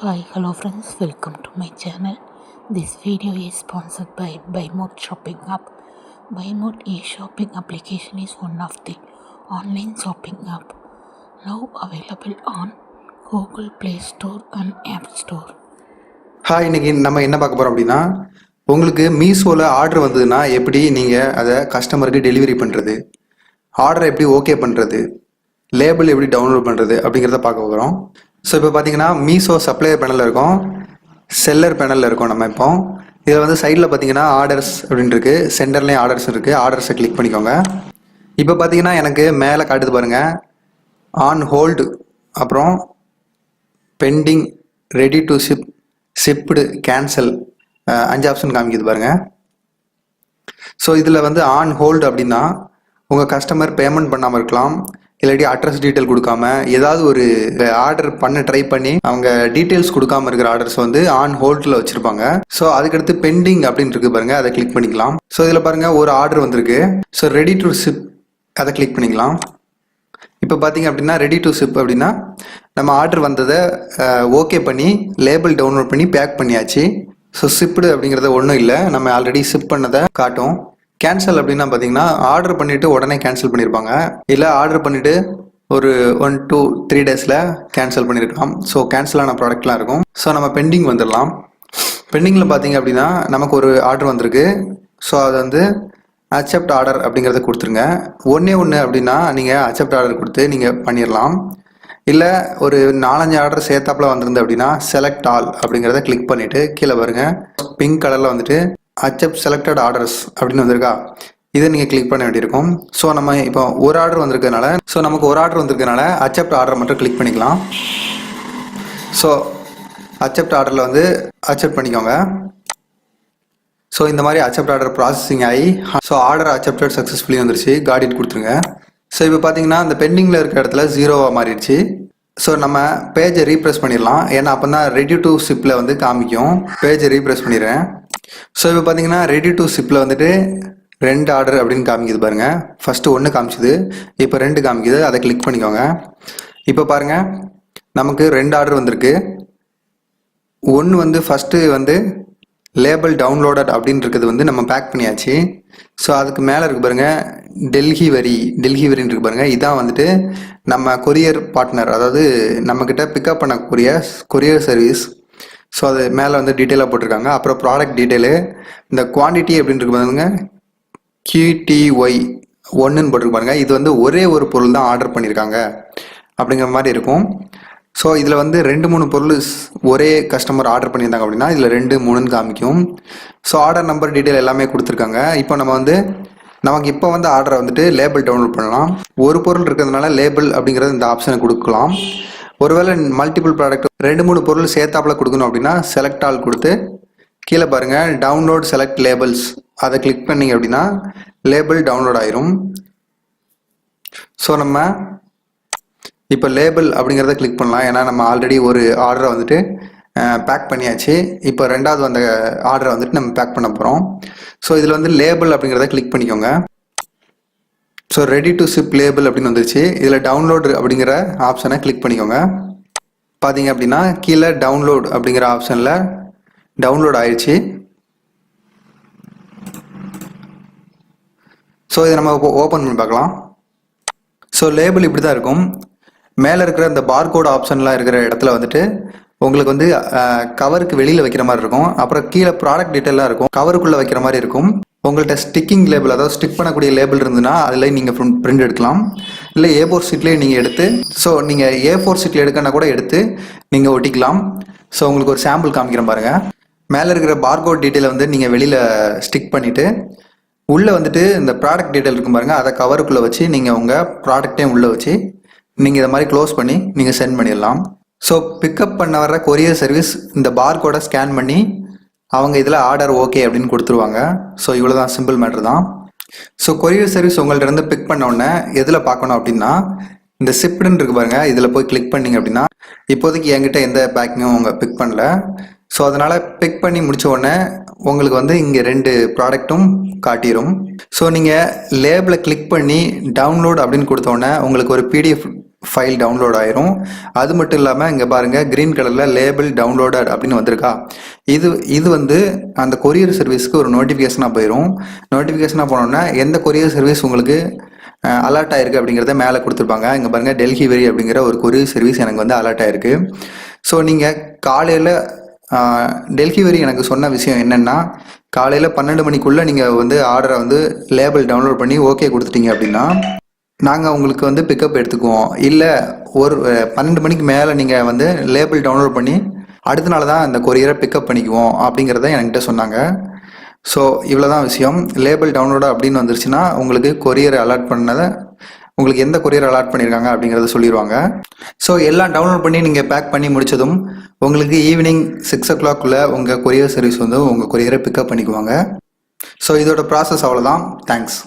Hi, hello friends, welcome to my channel. This video is sponsored by BuyMode Shopping App. BuyMode e-shopping application is one of the online shopping app now available on Google Play Store and App Store. Hi, இன்னைக்கு நம்ம என்ன பார்க்க போகிறோம் அப்படின்னா, உங்களுக்கு மீஷோவில் order வந்ததுன்னா எப்படி நீங்கள் அதை கஸ்டமருக்கு டெலிவரி பண்ணுறது, ஆர்டரை எப்படி ஓகே பண்ணுறது, லேபிள் எப்படி டவுன்லோட் பண்ணுறது அப்படிங்கிறத பார்க்க போகிறோம். ஸோ இப்போ பார்த்தீங்கன்னா மீஷோ சப்ளையர் பேனலில் இருக்கும், செல்லர் பேனலில் இருக்கும். நம்ம இப்போ இதில் வந்து சைடில் பார்த்தீங்கன்னா ஆர்டர்ஸ் அப்படின்னு இருக்குது, சென்டர்லேயும் ஆர்டர்ஸ் இருக்குது. ஆர்டர்ஸை கிளிக் பண்ணிக்கோங்க. இப்போ பார்த்தீங்கன்னா எனக்கு மேலே காட்டுது பாருங்கள், ஆன் ஹோல்டு, அப்புறம் pending, ready to ship, shipped, cancel, 5 option காமிக்குது பாருங்கள். ஸோ இதில் வந்து ஆன் ஹோல்டு அப்படின்னா உங்கள் கஸ்டமர் பேமெண்ட் பண்ணாமல் இருக்கலாம், இல்லாட்டி அட்ரஸ் டீட்டெயில் கொடுக்காம ஏதாவது ஒரு ஆர்டர் பண்ண ட்ரை பண்ணி அவங்க டீட்டெயில்ஸ் கொடுக்காம இருக்கிற ஆர்டர்ஸ் வந்து ஆன் ஹோல்டில் வச்சுருப்பாங்க. ஸோ அதுக்கடுத்து பெண்டிங் அப்படின்னு இருக்கு பாருங்க, அதை கிளிக் பண்ணிக்கலாம். ஸோ இதில் பாருங்க ஒரு ஆர்டர் வந்திருக்கு. ஸோ ரெடி டு ஷிப் அதை கிளிக் பண்ணிக்கலாம். இப்போ பார்த்தீங்க அப்படின்னா ரெடி டு ஷிப் அப்படின்னா நம்ம ஆர்டர் வந்ததை ஓகே பண்ணி லேபிள் டவுன்லோட் பண்ணி பேக் பண்ணியாச்சு. ஸோ ஷிப்டு அப்படிங்கிறது ஒன்றும் இல்லை, நம்ம ஆல்ரெடி ஷிப் பண்ணதை காட்டும். கேன்சல் அப்படின்னா பார்த்தீங்கன்னா ஆர்டர் பண்ணிவிட்டு உடனே கேன்சல் பண்ணியிருப்பாங்க, இல்லை ஆர்டர் பண்ணிவிட்டு ஒரு 1 to 3 டேஸில் கேன்சல் பண்ணியிருக்கலாம். ஸோ கேன்சலான ப்ராடக்ட்லாம் இருக்கும். ஸோ நம்ம பெண்டிங் வந்துடலாம். பெண்டிங்கில் பார்த்தீங்க அப்படின்னா நமக்கு ஒரு ஆர்டர் வந்திருக்கு. ஸோ அது வந்து அக்செப்ட் ஆர்டர் அப்படிங்கிறத கொடுத்துருங்க. ஒன்று அப்படின்னா நீங்கள் அக்செப்ட் ஆர்டர் கொடுத்து நீங்கள் பண்ணிடலாம். இல்லை ஒரு 4-5 ஆர்டர் சேர்த்தாப்பில் வந்திருந்து அப்படின்னா செலக்ட் ஆல் அப்படிங்கிறத கிளிக் பண்ணிவிட்டு கீழே பாருங்க பிங்க் கலரில் வந்துட்டு அக்செப்ட் செலக்டட் ஆர்டர்ஸ் அப்படின்னு வந்திருக்கா, இதை நீங்கள் கிளிக் பண்ண வேண்டியிருக்கும். ஸோ நம்ம இப்போ ஒரு ஆர்டர் வந்திருக்கனால அக்செப்ட் ஆர்டர் மட்டும் கிளிக் பண்ணிக்கலாம். ஸோ அக்செப்ட் ஆர்டரில் வந்து அக்செப்ட் பண்ணிக்கோங்க. ஸோ இந்த மாதிரி அக்செப்ட் ஆர்டர் ப்ராசஸிங் ஆகி ஸோ ஆர்டர் அக்செப்டட் சக்ஸஸ்ஃபுல்லி வந்துருச்சு, காட் இட் கொடுத்துருங்க. ஸோ இப்போ பார்த்தீங்கன்னா இந்த பெண்டிங்கில் இருக்கிற இடத்துல 0வாக மாறிடுச்சு. ஸோ நம்ம பேஜை ரீப்ரெஸ் பண்ணிடலாம், ஏன்னா அப்போ தான் ரெடி டு ஷிப்பில் வந்து காமிக்கும். பேஜை ரீப்ரெஸ் பண்ணிடுறேன். ஸோ இப்போ பார்த்தீங்கன்னா ரெடி டு ஷிப்பில் வந்துட்டு 2 ஆர்டர் அப்படின்னு காமிக்குது பாருங்கள். ஃபஸ்ட்டு 1 காமிச்சுது, இப்போ 2 காமிக்குது, அதை கிளிக் பண்ணிக்கோங்க. இப்போ பாருங்கள் நமக்கு 2 ஆர்டர் வந்திருக்கு. 1 வந்து ஃபஸ்ட்டு வந்து லேபிள் டவுன்லோடட் அப்படின்னு இருக்கிறது வந்து நம்ம பேக் பண்ணியாச்சு. ஸோ அதுக்கு மேலே இருக்கு பாருங்கள் டெல்லி வரின்னு இருக்கு பாருங்கள், இதான் வந்துட்டு நம்ம கொரியர் பார்ட்னர், அதாவது நம்மக்கிட்ட பிக்கப் பண்ணக்கூடிய கொரியர் சர்வீஸ். ஸோ அது மேலே வந்து டீட்டெயிலாக போட்டிருக்காங்க. அப்புறம் ப்ராடக்ட் டீட்டெயிலு, இந்த குவான்டிட்டி அப்படின்னு இருக்கு பாருங்க, QTY 1ன்னு போட்டிருக்கு பாருங்க, இது வந்து ஒரே ஒரு பொருள் தான் ஆர்டர் பண்ணியிருக்காங்க அப்படிங்கிற மாதிரி இருக்கும். ஸோ இதில் வந்து 2-3 பொருள் ஒரே கஸ்டமர் ஆர்டர் பண்ணியிருந்தாங்க அப்படின்னா இதில் 2-3ன்னு காமிக்கும். ஸோ ஆர்டர் நம்பர் டீட்டெயில் எல்லாமே கொடுத்துருக்காங்க. இப்போ நம்ம வந்து நமக்கு இப்போ வந்து ஆர்டரை வந்துட்டு லேபிள் டவுன்லோட் பண்ணலாம். ஒரு பொருள் இருக்கிறதுனால லேபிள் அப்படிங்கிறது இந்த ஆப்ஷனை கொடுக்கலாம். ஒருவேளை மல்டிபிள் ப்ராடக்ட் 2-3 பொருள் சேர்த்தாப்பில் கொடுக்கணும் அப்படின்னா செலக்ட் ஆல் கொடுத்து கீழே பாருங்கள் டவுன்லோட் செலக்ட் லேபிள்ஸ், அதை கிளிக் பண்ணிங்க அப்படின்னா லேபிள் டவுன்லோட் ஆயிரும். ஸோ நம்ம இப்போ லேபிள் அப்படிங்கிறத கிளிக் பண்ணலாம், ஏன்னா நம்ம ஆல்ரெடி ஒரு ஆர்டரை வந்துட்டு பேக் பண்ணியாச்சு. இப்போ 2வது வந்த ஆர்டரை வந்துட்டு நம்ம பேக் பண்ண போகிறோம். ஸோ இதில் வந்து லேபிள் அப்படிங்கிறத கிளிக் பண்ணிக்கோங்க. So ready to ship label அப்படின்னு வந்துருச்சு. இதில் டவுன்லோடு அப்படிங்கிற ஆப்ஷனை கிளிக் பண்ணிக்கோங்க. பார்த்தீங்க அப்படின்னா கீழே டவுன்லோட் அப்படிங்கிற ஆப்ஷனில் டவுன்லோட் ஆயிடுச்சு. ஸோ இதை நம்ம ஓப்பன் பண்ணி பார்க்கலாம். ஸோ லேபிள் இப்படி தான் இருக்கும். மேலே இருக்கிற இந்த பார்கோட் ஆப்ஷன்லாம் இருக்கிற இடத்துல வந்துட்டு உங்களுக்கு வந்து கவருக்கு வெளியில் வைக்கிற மாதிரி இருக்கும். அப்புறம் கீழே ப்ராடக்ட் டீட்டெயிலாக இருக்கும், கவருக்குள்ளே வைக்கிற மாதிரி இருக்கும். உங்கள்கிட்ட ஸ்டிக்கிங் லேபிள், அதாவது ஸ்டிக் பண்ணக்கூடிய லேபிள் இருந்ததுன்னா அதில் நீங்கள் பிரிண்ட் எடுக்கலாம், இல்லை A4 ஷீட்லேயே நீங்கள் எடுத்து, ஸோ நீங்கள் A4 ஷீட்டில் எடுக்கனா கூட எடுத்து நீங்கள் ஒட்டிக்கலாம். ஸோ உங்களுக்கு ஒரு சாம்பிள் காமிக்கிறேன் பாருங்கள். மேலே இருக்கிற பார்கோட் டீட்டெயிலை வந்து நீங்கள் வெளியில் ஸ்டிக் பண்ணிவிட்டு உள்ளே வந்துட்டு இந்த ப்ராடக்ட் டீட்டெயில் இருக்கும் பாருங்கள், அதை கவருக்குள்ளே வச்சு நீங்கள் உங்கள் ப்ராடக்டையும் உள்ளே வச்சு நீங்கள் இதை மாதிரி க்ளோஸ் பண்ணி நீங்கள் சென்ட் பண்ணிடலாம். ஸோ பிக்கப் பண்ண வர கொரியர் சர்வீஸ் இந்த பார்கோடை ஸ்கேன் பண்ணி அவங்க இதில் ஆர்டர் ஓகே அப்படின்னு கொடுத்துருவாங்க. ஸோ இவ்வளோ தான், சிம்பிள் மேட்ரு தான். ஸோ கொரியர் சர்வீஸ் உங்கள்ட்ட இருந்து பிக் பண்ண உடனே எதில் பார்க்கணும் அப்படின்னா இந்த ஷிப்டுன்னு இருக்கு பாருங்கள், இதில் போய் கிளிக் பண்ணிங்க அப்படின்னா இப்போதைக்கு என்கிட்ட எந்த பேக்கிங்கும் அவங்க பிக் பண்ணல. ஸோ அதனால் பிக் பண்ணி முடித்த உடனே உங்களுக்கு வந்து இங்கே 2 ப்ராடக்ட்டும் காட்டிடும். ஸோ நீங்கள் லேபிளை கிளிக் பண்ணி டவுன்லோட் அப்படின்னு கொடுத்தோடனே உங்களுக்கு ஒரு PDF ஃபைல் டவுன்லோட் ஆயிரும். அது மட்டும் இல்லாமல் இங்கே பாருங்கள் க்ரீன் கலரில் லேபிள் டவுன்லோடட் அப்படின்னு வந்திருக்கா. இது வந்து அந்த கொரியர் சர்வீஸ்க்கு ஒரு நோட்டிஃபிகேஷனாக போயிடும். நோட்டிஃபிகேஷனாக போனோன்னா எந்த கொரியர் சர்வீஸ் உங்களுக்கு அலர்ட் ஆயிருக்கு அப்படிங்கிறத மேலே கொடுத்துருப்பாங்க. இங்கே பாருங்கள் டெலிவரி அப்படிங்கிற ஒரு கொரியர் சர்வீஸ் எனக்கு வந்து அலர்ட் ஆயிருக்கு. ஸோ நீங்கள் காலையில் டெலிவரி எனக்கு சொன்ன விஷயம் என்னென்னா, காலையில் 12 மணிக்குள்ளே நீங்கள் வந்து ஆர்டரை வந்து லேபிள் டவுன்லோட் பண்ணி ஓகே கொடுத்துட்டீங்க அப்படின்னா நாங்கள் உங்களுக்கு வந்து பிக்கப் எடுத்துக்குவோம். இல்லை ஒரு 12 மணிக்கு மேலே நீங்கள் வந்து லேபிள் டவுன்லோட் பண்ணி அடுத்த நாள் தான் அந்த கொரியரை பிக்கப் பண்ணிக்குவோம் அப்படிங்கிறத என்கிட்ட சொன்னாங்க. ஸோ இவ்வளோ தான் விஷயம். லேபிள் டவுன்லோடு அப்படின்னு வந்துருச்சுன்னா உங்களுக்கு கொரியர் அலாட் பண்ணதை உங்களுக்கு எந்த கொரியர் அலாட் பண்ணியிருக்காங்க அப்படிங்கிறத சொல்லிடுவாங்க. ஸோ எல்லாம் டவுன்லோட் பண்ணி நீங்கள் பேக் பண்ணி முடித்ததும் உங்களுக்கு ஈவினிங் 6 o'clock உங்கள் கொரியர் சர்வீஸ் வந்து உங்கள் கொரியரை பிக்கப் பண்ணிக்குவாங்க. ஸோ இதோட ப்ராசஸ் அவ்வளோதான். தேங்க்ஸ்.